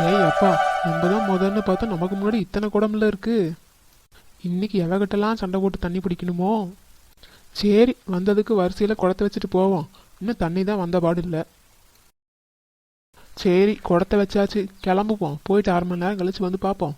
ஏய் அப்பா, நம்ம தான் முதல்னு பார்த்தா நமக்கு முன்னாடி இத்தனை குடம்ல இருக்கு. இன்னைக்கு எவகிட்டலாம் சண்டை போட்டு தண்ணி பிடிக்கணுமோ? சரி, வந்ததுக்கு வரிசையில் குடத்தை வச்சுட்டு போவோம். இன்னும் தண்ணி தான் வந்த பாடு இல்லை. சரி, குடத்தை வச்சாச்சு, கிளம்புவோம். போயிட்டு 1/2 மணி நேரம் கழிச்சு வந்து பார்ப்போம்.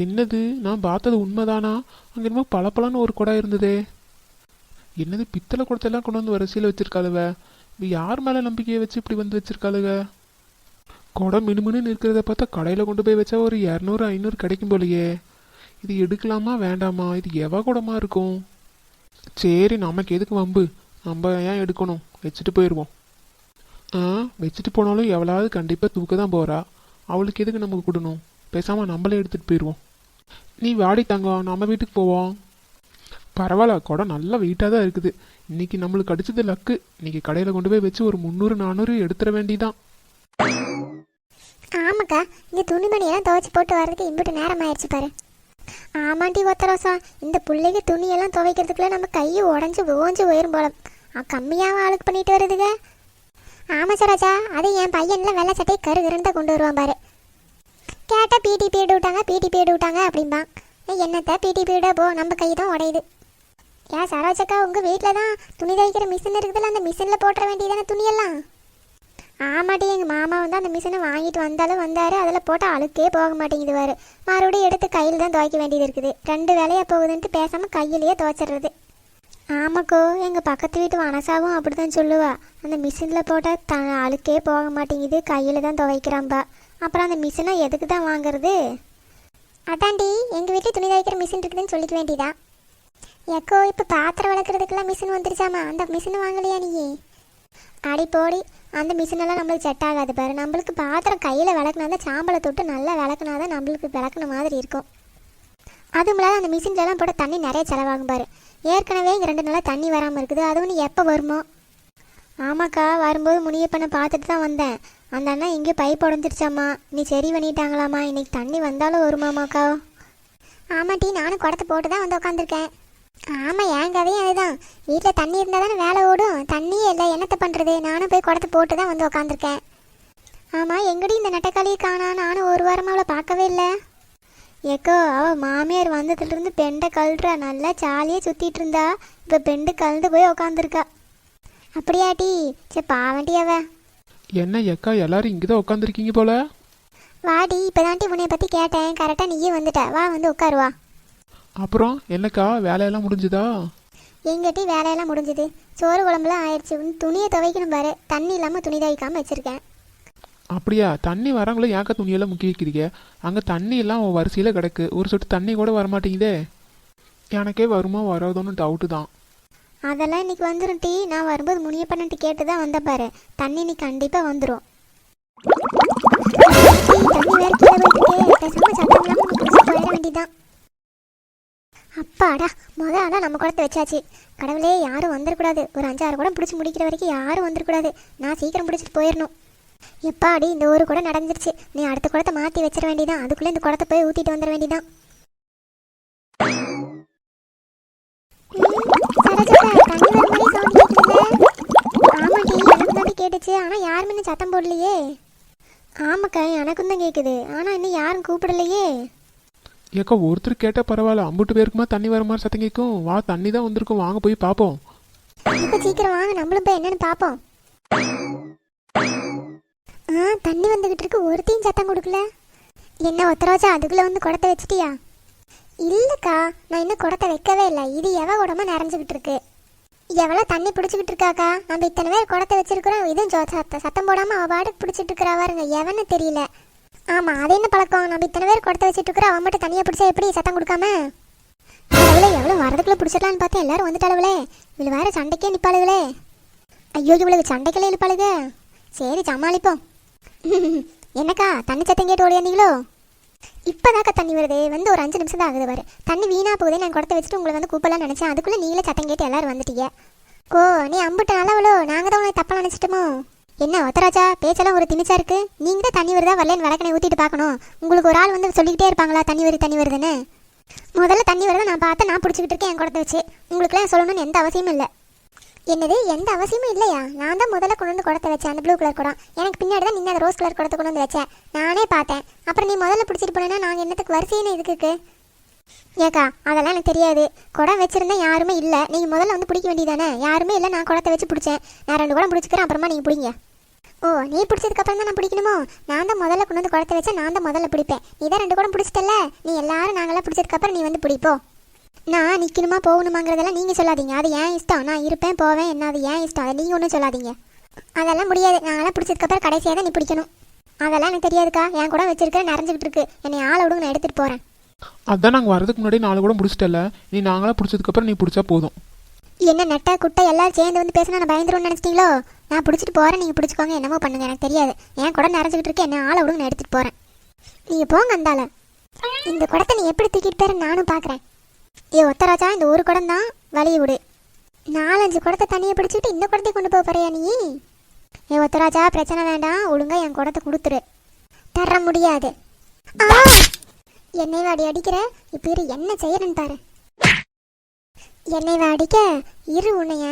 என்னது, நான் பார்த்தது உண்மைதானா? அங்கே என்னமோ பளபளன்னு ஒரு குடம் இருந்ததே. என்னது, பித்தளை குடத்தெல்லாம் கொண்டு வந்து வரிசையில் வச்சிருக்காளுவ. இது யார் மேலே நம்பிக்கையை வச்சு இப்படி வந்து வச்சிருக்காளுக? குடம் மினுமினு இருக்கிறத பார்த்தா கடையில் கொண்டு போய் வச்சா ஒரு 200-500 கிடைக்கும் போலையே. இது எடுக்கலாமா வேண்டாமா? இது எவ குடமா இருக்கும்? சரி, நமக்கு எதுக்கு வம்பு? நம்ம ஏன் எடுக்கணும்? வச்சுட்டு போயிடுவோம். வச்சுட்டு போனாலும் எவ்வளவு கண்டிப்பாக தூக்க தான் போகிறா. அவளுக்கு எதுக்கு நமக்கு கொடுணும்? பேசாமல் நம்மளே எடுத்துகிட்டு போயிடுவோம். நீ வாடி தங்கம், நம்ம வீட்டுக்கு போவோம். பரவாயில்ல, குடம் நல்லா வெயிட்டாக தான் இருக்குது. இன்னைக்கு நம்மளுக்கு அடிச்சது லக்கு. இன்னைக்கு கடையில் கொண்டு போய் வச்சு ஒரு 300-400 எடுத்துட வேண்டிதான். ஆமாக்கா, இந்த துணிமணியெல்லாம் துவைச்சி போட்டு வர்றதுக்கு இம்பிட்டு நேரம் ஆயிடுச்சு பாரு. ஆமாண்டி ஒத்தரோசா, இந்த பிள்ளைக்கு துணியெல்லாம் துவைக்கிறதுக்குள்ள நம்ம கையை உடஞ்சி ஓஞ்சி போயிரும் போல. கம்மியாக ஆளுக்கு பண்ணிட்டு வருதுங்க. ஆமாம் சரோஜா, அது என் பையன்லாம் வெள்ளை சட்டையை கருகருன்னு தான் கொண்டு வருவான் பாரு. கேட்டால் பிடி பீடு விட்டாங்க அப்படிம்பான். என்னத்தை பிடி பீட போ, நம்ம கை தான் உடையுது. ஏன் சரோஜக்கா, உங்கள் வீட்டில் தான் துணி துவைக்கிற மிஷின் இருக்குதுல்ல, அந்த மிஷினில் போட்டுற வேண்டியதானே துணியெல்லாம்? ஆமாட்டி, எங்கள் மாமா வந்து அந்த மிஷினை வாங்கிட்டு வந்தார். அதில் போட்டால் அழுக்கே போக மாட்டேங்குது வாரு. மறுபடியும் எடுத்து கையில் தான் துவைக்க வேண்டியது இருக்குது. 2 வேலையாக போகுதுன்ட்டு பேசாமல் கையிலேயே துவைச்சிடுறது. ஆமாக்கோ, எங்கள் பக்கத்து வீட்டு வனசாவும் அப்படி தான் சொல்லுவா. அந்த மிஷினில் போட்டால் அழுக்கே போக மாட்டேங்குது, கையில் தான் துவைக்கிறான்பா. அப்புறம் அந்த மிஷினை எதுக்கு தான் வாங்குறது? அதாண்டி, எங்கள் வீட்டில் துணி துவைக்கிற மிஷின் இருக்குதுன்னு சொல்லிக்க வேண்டியதா. எக்கோ, இப்போ பாத்திரம் விளக்குறதுக்கெல்லாம் மிஷின் வந்துருச்சாமா, அந்த மிஷினை வாங்கலையா நீ? அடி போடி, அந்த மிஷினெல்லாம் நம்மளுக்கு செட் ஆகாது பாரு. நம்மளுக்கு பாத்திரம் கையில் விளக்குனா தான், சாம்பலை தொட்டு நல்லா விளக்குனா தான் நம்மளுக்கு விளக்குன மாதிரி இருக்கும். அதுவும் இல்லாத அந்த மிஷின்லாம் போட தண்ணி நிறைய செலவாகும் பாரு. ஏற்கனவே இங்கே 2 நாளாக தண்ணி வராமல் இருக்குது. அதுவும் நீ எப்போ வருமோ? ஆமாக்கா, வரும்போது முனியப்பனை பார்த்துட்டு தான் வந்தேன். அந்த அண்ணா இங்கே பைப் உடஞ்சிருச்சாம்மா, நீ சரி பண்ணிட்டாங்களாம்மா. இன்னைக்கு தண்ணி வந்தாலும் வருமாமாக்கா? ஆமாட்டி, நானும் குடத்தை போட்டு தான் வந்து உட்காந்துருக்கேன். ஆமாம், என் கதையும் அதுதான். வீட்டில் தண்ணி இருந்தால் தானே வேலை ஓடும். தண்ணியே இல்லை, என்னத்தை பண்ணுறது? நானும் போய் குடத்தை போட்டு தான் வந்து உட்காந்துருக்கேன். ஆமாம், எங்கடி இந்த நெட்டக்காளியை காணா? நானும் ஒரு வாரமாக அவளை பார்க்கவே இல்லை. ஏக்கோ, அவள் மாமியார் வந்ததுலேருந்து பெண்டை கழுறா. நல்லா ஜாலியாக சுற்றிட்டு இருந்தா. இப்போ பெண்டு கலந்து போய் உட்காந்துருக்கா. அப்படியாட்டி? சரி, பாவண்டி அவ. என்ன எக்கா, எல்லாரும் இங்கே தான் உட்காந்துருக்கீங்க போல. வாடி, இப்போ தாண்டி உன்னை பற்றி கேட்டேன். கரெக்டாக நீயே வந்துட்ட. வா, வந்து உட்காருவா. அப்புறம் என்னக்கா, வேலையெல்லாம் முடிஞ்சுதா? எங்கிட்டி வேலையெல்லாம் முடிஞ்சுது. சோறு குழம்புலாம் ஆயிடுச்சு. துணியை துவைக்கணும் பாரு. தண்ணி இல்லாமல் துணி துவைக்காமல் வச்சுருக்கேன். அப்படியா? தண்ணி வரவங்கள ஏக்கா துணியெல்லாம் முக்கி வைக்கிறீங்க? அங்கே தண்ணி எல்லாம் வரிசையில் கிடக்கு. ஒரு சொட்டு தண்ணி கூட வரமாட்டேங்குதே. எனக்கே வருமா வராதோன்னு டவுட்டு தான். அதெல்லாம் இன்னைக்கு வந்துடும் டீ. நான் வரும்போது முனிய பண்ணிட்டு கேட்டு தான் வந்த பாரு. தண்ணி இன்னைக்கு கண்டிப்பாக வந்துடும். தண்ணி வேற கீழே போயிட்டு பேசாமல் சத்தம் இல்லாமல் குடிச்சு போயிட வேண்டியதான். அப்பாடா, முதல்ல நம்ம குடத்தை வச்சாச்சு. கடவுளே, யாரும் வந்துடக்கூடாது. ஒரு 5-6 குடம் பிடிச்சி முடிக்கிற வரைக்கும் யாரும் வந்துடக்கூடாது. நான் சீக்கிரம் பிடிச்சிட்டு போயிடணும். எப்பாடி, இந்த ஒரு குடம் நடந்துருச்சு. நீ அடுத்த குடத்தை மாற்றி வச்சிட வேண்டியதான். அதுக்குள்ளே இந்த குடத்தை போய் ஊற்றிட்டு வந்துட வேண்டியதான். ஆமாட்டி, எனக்கு தான் கேட்டுச்சு. ஆனால் யாருமே இன்னும் சத்தம் போடலையே. ஆமாக்கா, எனக்கும் தான் கேட்குது. ஆனால் இன்னும் யாரும் கூப்பிடலையே. ஏக்கா, ஒருத்தர் கேட்டால் பரவாயில்ல. 50 பேருக்குமா தண்ணி வர மாதிரி சத்தம் கேட்கும். வா, தண்ணி தான் வந்திருக்கும். வாங்க போய் பார்ப்போம். இப்போ சீக்கிரம் வாங்க, நம்மளும் போய் என்னன்னு பார்ப்போம். தண்ணி வந்துகிட்டு இருக்கு. ஒருத்தையும் சத்தம் கொடுக்கல. என்ன ஒத்தரோஜா, அதுக்குள்ளே வந்து குடத்தை வச்சிட்டியா? இல்லைக்கா, நான் இன்னும் குடத்தை வைக்கவே இல்லை. இது எவ குடமா நிறைஞ்சிக்கிட்டு இருக்கு. எவ்வளோ தண்ணி பிடிச்சிக்கிட்டு இருக்காக்கா. நம்ம இத்தனை பேர் குடத்தை வச்சிருக்கிறோம். இதுவும் சத்தம் போடாமல் அவள் பாட்டுக்கு பிடிச்சிட்டு இருக்கிறா பாருங்க. எவன்னு தெரியல. ஆமாம், அது என்ன பழக்கம்? நம்ம இத்தனை பேர் குடத்தை வச்சுட்டு இருக்கிறோம். அவன் மட்டும் தனியாக பிடிச்சா எப்படி சத்தம் கொடுக்காம? எவ்வளோ வரதுக்குள்ளே பிடிச்சிடலான்னு பார்த்தா எல்லாரும் வந்துட்டாளுங்களே. இவ்வளோ வேறு சண்டைக்கே நிற்பாளுகளே. ஐயோ, இவ்வளவு சண்டைக்கெல்லாம் இழுப்பாளுங்க. சரி, சமாளிப்போம். என்னக்கா, தண்ணி சத்தம் கேட்டு ஓடியாந்தீங்களோ? இப்போதாக்கா தண்ணி வருது. வந்து ஒரு 5 நிமிஷம் தான் ஆகுது பாரு. தண்ணி வீணாக போகுதே. நான் குடத்தை வச்சுட்டு உங்களை வந்து கூப்பிடலான்னு நினச்சேன். அதுக்குள்ளே நீங்களே சத்தம் கேட்டு எல்லாரும் வந்துட்டீங்க. ஓ, நீ அம்புட்டு நல்லவளோ? நாங்கள் தான் உனக்கு தப்பாக நினச்சிட்டோமோ? என்ன ஒத்தராஜா, பேச்செல்லாம் ஒரு திணிச்சா இருக்கு. நீங்கள் தான் தண்ணி வருதா வரலன்னு விளக்கணை ஊற்றிட்டு பார்க்கணும். உங்களுக்கு ஒரு ஆள் வந்து சொல்லிக்கிட்டே இருப்பாங்களா தண்ணி வருதுன்னு? முதல்ல தண்ணி வருது நான் பார்த்தா நான் பிடிச்சிக்கிட்டு இருக்கேன் என் குடத்தை வச்சு. உங்களுக்குலாம் சொல்லணும்னு எந்த அவசியமும் இல்லை. என்னது, எந்த அவசியமும் இல்லையா? நான் தான் முதல்ல கொண்டு வந்து குடத்தை வச்சேன், அந்த ப்ளூ கலர் குடம். எனக்கு பின்னாடி தான் நீங்கள் அந்த ரோஸ் கலர் குடத்தை கொண்டு வந்து வச்சேன். நானே பார்த்தேன். அப்புறம் நீ முதல்ல பிடிச்சிட்டு போனேன்னா நாங்கள் என்னத்துக்கு வரிசைன்னு இதுக்கு? ஏக்கா, அதெல்லாம் எனக்கு தெரியாது. குடம் வச்சிருந்தேன், யாருமே இல்லை. நீங்கள் முதல்ல வந்து பிடிக்க வேண்டியதானே? யாருமே இல்லை, நான் குடத்தை வச்சு பிடிச்சேன். நான் 2 குடம் பிடிச்சிக்கிறேன், அப்புறமா நீங்கள் பிடிங்க. ஓ, நீ பிடிச்சதுக்கப்புறம் தான் நான் பிடிக்கணுமோ? நான் தான் முதல்ல கொண்டு வந்து குடத்தை வச்சேன், நான் தான் முதல்ல பிடிப்பேன். நீ தான் 2 குடம் பிடிச்சிட்டல, நீ எல்லாரும் நாங்களாம் பிடிச்சதுக்கப்புறம் நீ வந்து பிடிப்போ. நான் நிற்கணுமா போகணுமாங்கிறதெல்லாம் நீங்கள் சொல்லாதீங்க. அது ஏன் இஷ்டம். நான் இருப்பேன் போவேன், என்ன அது ஏன் இஷ்டம். அதை நீங்கள் ஒன்றும் சொல்லாதீங்க. அதெல்லாம் முடியாது. நாங்களாம் பிடிச்சதுக்கப்புறம் கடைசியாக தான் நீ பிடிக்கணும். அதெல்லாம் எனக்கு தெரியாதுக்கா. என் கூட வச்சிருக்கேன், நிறைஞ்சிக்கிட்டு இருக்கு. என்னை ஆளை விடுங்க, நான் எடுத்துகிட்டு போகிறேன். அதான் நாங்கள் வரதுக்கு முன்னாடி 4 கூட பிடிச்சிட்டல, நீ நாங்களாம் பிடிச்சதுக்கப்புறம் நீ பிடிச்சா போதும். என்ன நட்டா குட்டை எல்லாரும் சேர்ந்து வந்து பேசினா நான் பயந்துருன்னு நினச்சிட்டீங்களோ? நான் பிடிச்சிட்டு போகிறேன், நீங்கள் பிடிச்சிக்கோங்க, என்னமோ பண்ணுங்க, எனக்கு தெரியாது. என் கூட நிறைஞ்சிக்கிட்டு இருக்கு, என்ன ஆளை விடுங்க, நான் எடுத்துகிட்டு போகிறேன். நீங்கள் போங்க அந்தால. இந்த குடத்தை நீ எப்படி தூக்கிட்டு போற நானும் பார்க்குறேன். ஒத்தராஜா, இந்த ஒரு குடம் தான், வழியை விடு. 4-5 குடத்தை தண்ணியை பிடிச்சிட்டு இந்த குடத்தை கொண்டு போக போறியா நீ? ஒத்தராஜா, பிரச்சனை வேண்டாம், ஒழுங்கா என் குடத்தை கொடுத்துரு. தர முடியாது. என்னை வாடி அடிக்கிற? இப்போ இரு, என்ன செய்யறேன்னு பாரு. என்னை அடிக்க இரு உன்னைய.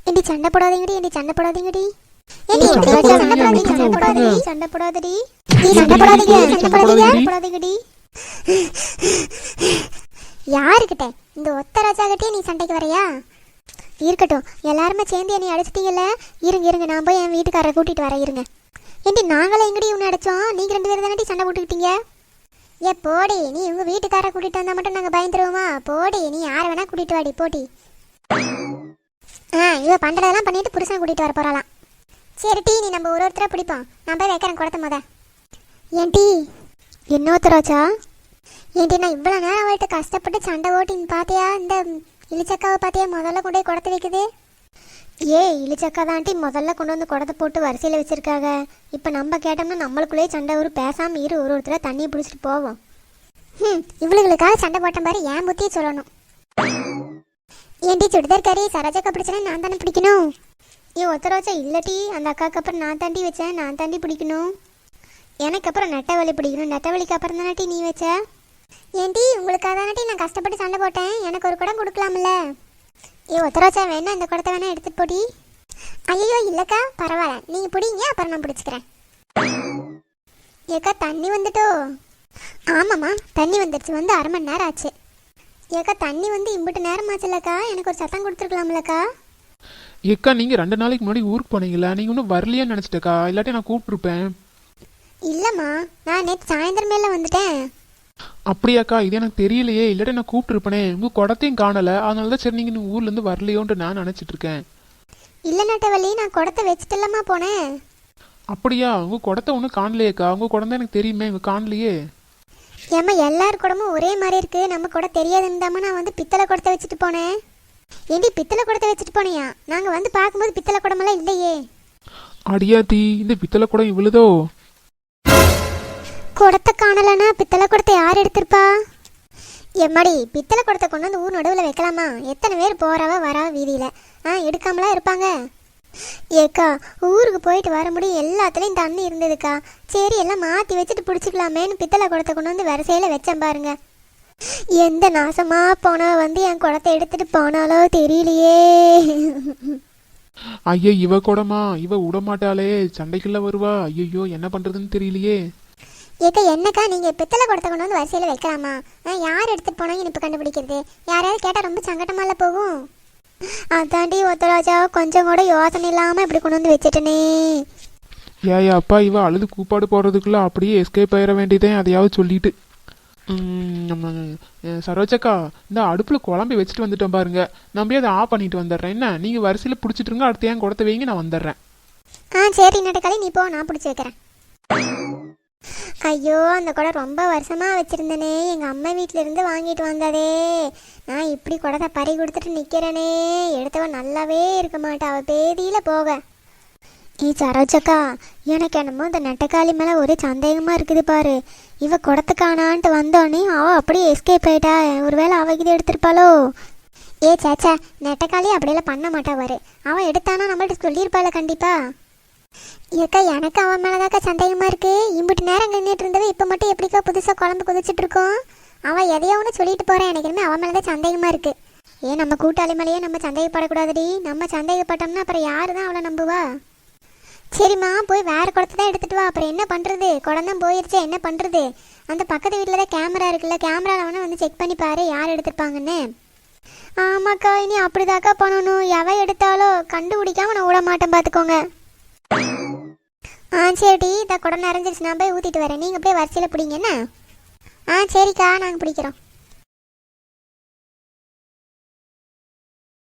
ஏண்டி சண்டை போடாதீங்கடி, ஏண்டி சண்டை போடாதீங்கடி. சண்டை போடாதடி, போடாதீங்கடி. யாருக்கிட்ட? இந்த ஒத்தராஜா கிட்டே நீ சண்டைக்கு வரையா? இருக்கட்டும், எல்லாருமே சேர்ந்து என்னை அடிச்சிட்டீங்கல்ல. இருங்க, நான் போய் என் வீட்டுக்காரரை கூட்டிட்டு வரேன், இருங்க. ஏண்டி நாங்களே எங்கடி உன்னை அடிச்சோம்? நீங்க 2 பேரும் தானே சண்டை போட்டுக்கிட்டீங்க. போடி, நீ உங்க வீட்டுக்காரரை கூட்டிட்டு வந்தா மட்டும் நாங்க பயந்துருவோமா? போடி, நீ யாரை வேணா கூட்டிட்டு வாடி, போட்டி. இவ பண்றதெல்லாம் பண்ணிட்டு புருஷனை கூட்டிட்டு வர போறாளாம். சரி டீ, நீ நம்ம ஒருத்தரை பிடிப்போம். நான் போய் வைக்கிறேன் குடத்த முத. ஏன் டீ? என்ன ஒத்தராஜா? ஏன்டி நான் இவ்வளோ நேரம் அவள்கிட்ட கஷ்டப்பட்டு சண்டை ஓட்டின்னு பார்த்தியா? இந்த இளிச்சக்காவை பார்த்தியா முதல்ல கொண்டு போய் குடத்தை வைக்குது? இளிச்சக்கா தான்ட்டி முதல்ல கொண்டு வந்து குடத்தை போட்டு வரிசையில் வச்சிருக்காங்க. இப்போ நம்ம கேட்டோம்னா நம்மளுக்குள்ளேயே சண்டை ஒரு பேசாமல் இரு, ஒருத்தர தண்ணியை பிடிச்சிட்டு போவோம். இவளுகளுக்காக சண்டை போட்ட மாதிரி என் புத்தியை சொல்லணும். ஏன்டி சுடிதார் கறி சரோஜாக்கா பிடிச்சனா நான் தானே பிடிக்கணும்? ஒத்தராஜா இல்லட்டி, அந்த அக்காவுக்கு அப்புறம் நான் தாண்டி வச்சேன், நான் தாண்டி பிடிக்கணும். எனக்கு அப்புறம் நெட்டவழி பிடிக்கணும், நெட்டவழிக்கு அப்புறம் தானே நீ வச்ச. ஏன்டி உங்களுக்காக தானே நான் கஷ்டப்பட்டு சண்டை போட்டேன், எனக்கு ஒரு குடம் கொடுக்கலாம்ல? ஒத்தராஜா வேணா இந்த குடத்தை வேணா எடுத்துட்டு போடி. ஐயோ இல்லைக்கா, பரவாயில்ல, நீங்கள் பிடிங்க, அப்புறம் நான் பிடிச்சிக்கிறேன். ஏக்கா தண்ணி வந்துட்டோ? ஆமாம்மா, தண்ணி வந்துடுச்சு, வந்து 1/2 மணி நேரம் ஆச்சு. ஏக்கா தண்ணி வந்து இம்பிட்டு நேரம் ஆச்சுல்லக்கா, எனக்கு ஒரு சத்தம் கொடுத்துருக்கலாம்லக்கா? ஏக்கா, நீங்கள் 2 நாளைக்கு முன்னாடி ஊருக்கு போனீங்களா? நீங்கள் இன்னும் வரலையான்னு நினச்சிட்டக்கா, இல்லாட்டி நான் கூப்பிட்டுருப்பேன். இல்லைம்மா, நான் நேற்று சாயந்தரம் மேலே வந்துட்டேன். அப்படியாக்கா? இது எனக்கு தெரியலையே, இல்லாட்டி நான் கூப்பிட்டுருப்பேனே. உங்கள் குடத்தையும் காணலை, அதனால தான் சரி நீங்கள் ஊர்லேருந்து வரலையோன்ட்டு நான் நினச்சிட்டு இருக்கேன். இல்லை நட்டவள்ளி, நான் குடத்தை வச்சுட்டுலாமா போனேன். அப்படியா? உங்கள் குடத்தை ஒன்றும் காணலையேக்கா. உங்கள் குடம் தான் எனக்கு தெரியுமே, இங்கே காணலையே. ஏம்மா எல்லார் குடமும் ஒரே மாதிரி இருக்கு, நம்ம கூட தெரியாதுன்னு தாம்மா நான் வந்து பித்தளை குடத்தை வச்சுட்டு போனேன். ஏண்டி பித்தளை குடத்தை வச்சுட்டு போனியா? நாங்கள் வந்து பார்க்கும்போது பித்தளை குடமெல்லாம் இல்லையே. அடியாத்தி, இந்த பித்தளை குடம் இவ்வளதோ? குடத்தை காணலன்னா பித்தளை குடத்தை யார் எடுத்திருப்பா? எம்மாடி, பித்தளை குடத்தை கொண்டு வந்து ஊர் நடுவில் வைக்கலாமா? எத்தனை பேர் போறவ வரா வீதியில், எடுக்காமலாம் இருப்பாங்க. ஏக்கா, ஊருக்கு போயிட்டு வர முடியும், எல்லாத்துலேயும் தண்ணி இருந்ததுக்கா. சரி எல்லாம் மாற்றி வச்சுட்டு பிடிச்சிக்கலாமேன்னு பித்தளை குடத்தை கொண்டு வந்து வரிசையில் வச்சேன் பாருங்க. எந்த நாசமா போனா வந்து என் குடத்தை எடுத்துட்டு போனாலோ தெரியலையே. ஐயோ, இவ குடமா? இவ விடமாட்டாளே, சண்டைக்குள்ள வருவா. ஐயோ, என்ன பண்றதுன்னு தெரியலையே. ஏக்கா என்னக்கா, நீங்கள் பித்தளை குடத்தை கொண்டு வந்து வரிசையில் வைக்கலாமா? யார் எடுத்துகிட்டு போனாங்க இப்போ கண்டுபிடிக்கிறது? யாரையாவது கேட்டால் ரொம்ப சங்கடமால போகும். அதாண்டி ஒத்தராஜா, கொஞ்சம் கூட யோசனை இல்லாமல் இப்படி கொண்டு வந்து வச்சுட்டனே. ஏயா அப்பா, இவ அழுது கூப்பாடு போடுறதுக்குள்ள அப்படியே எஸ்கேப் ஆயிட வேண்டியதே அதையாவது சொல்லிட்டு. சரோஜக்கா, இந்த அடுப்பில் குழம்பு வச்சுட்டு வந்துட்டோம் பாருங்க. நான் போய் அதை ஆஃப் பண்ணிட்டு வந்துடுறேன். என்ன, நீங்கள் வரிசையில் பிடிச்சிட்டுருங்க, அடுத்து ஏன் குடத்தை வைங்க, நான் வந்துடுறேன். சரி நட்டக்காளி, நீ போ, நான் பிடிச்சி வைக்கிறேன். ஐயோ, அந்த குடம் ரொம்ப வருஷமாக வச்சுருந்தேனே, எங்கள் அம்மா வீட்டிலேருந்து வாங்கிட்டு வந்ததே. நான் இப்படி குடத்தை பறி கொடுத்துட்டு நிற்கிறேனே, எடுத்தவன் நல்லாவே இருக்க மாட்டா, அவள் பேதியில் போக. சரோஜக்கா, எனக்கு என்னமோ இந்த நெட்டக்காளி மேலே ஒரே சந்தேகமாக இருக்குது பாரு. இவ குடத்துக்கானான்ட்டு வந்தோடனே அவள் அப்படியே எஸ்கேப் ஆயிட்டா. ஒருவேளை அவகிட்ட எடுத்திருப்பாளோ? சேச்சா, நெட்டக்காளி அப்படியெல்லாம் பண்ண மாட்டா பாரு. அவன் எடுத்தானா நம்மள்ட்ட சொல்லியிருப்பாள் கண்டிப்பா. ஏக்கா, எனக்கு அவன் மேலதாக்கா சந்தேகமாக இருக்கு. இம்பிட்டு நேரம் நின்றுட்டு இருந்தவ இப்போ மட்டும் எப்படிக்கா புதுசாக குழம்பு குதிச்சுட்டு இருக்கோம்? அவன் எதையோ ஒன்று சொல்லிட்டு போகிறான், எனக்கு இனிமேல் அவன் மேலே தான் சந்தேகமாக இருக்கு. ஏன் நம்ம கூட்டாளி மேலேயே நம்ம சந்தேகப்படக்கூடாதுடி. நம்ம சந்தேகப்பட்டோம்னா அப்புறம் யாரு தான் அவளை நம்புவா? சரிம்மா, போய் வேற குடத்தை தான் எடுத்துட்டு வா. அப்புறம் என்ன பண்ணுறது? குடம் தான் போயிருச்சே, என்ன பண்ணுறது? அந்த பக்கத்து வீட்டில் தான் கேமரா இருக்குல்ல, கேமராவில் வேணா வந்து செக் பண்ணி பாரு யார் எடுத்திருப்பாங்கன்னு. ஆமாக்கா, இனி அப்படிதாக்கா பண்ணணும். எவ எடுத்தாலோ கண்டுபிடிக்காம நான் விட மாட்டேன், பார்த்துக்கோங்க. சரிடி, இந்த குடம் நிறைஞ்சிருச்சு, நான் போய் ஊற்றிட்டு வரேன். நீங்கள் போய் வரிசையில் பிடிங்க என்ன? சரிக்கா, நாங்கள் பிடிக்கிறோம்.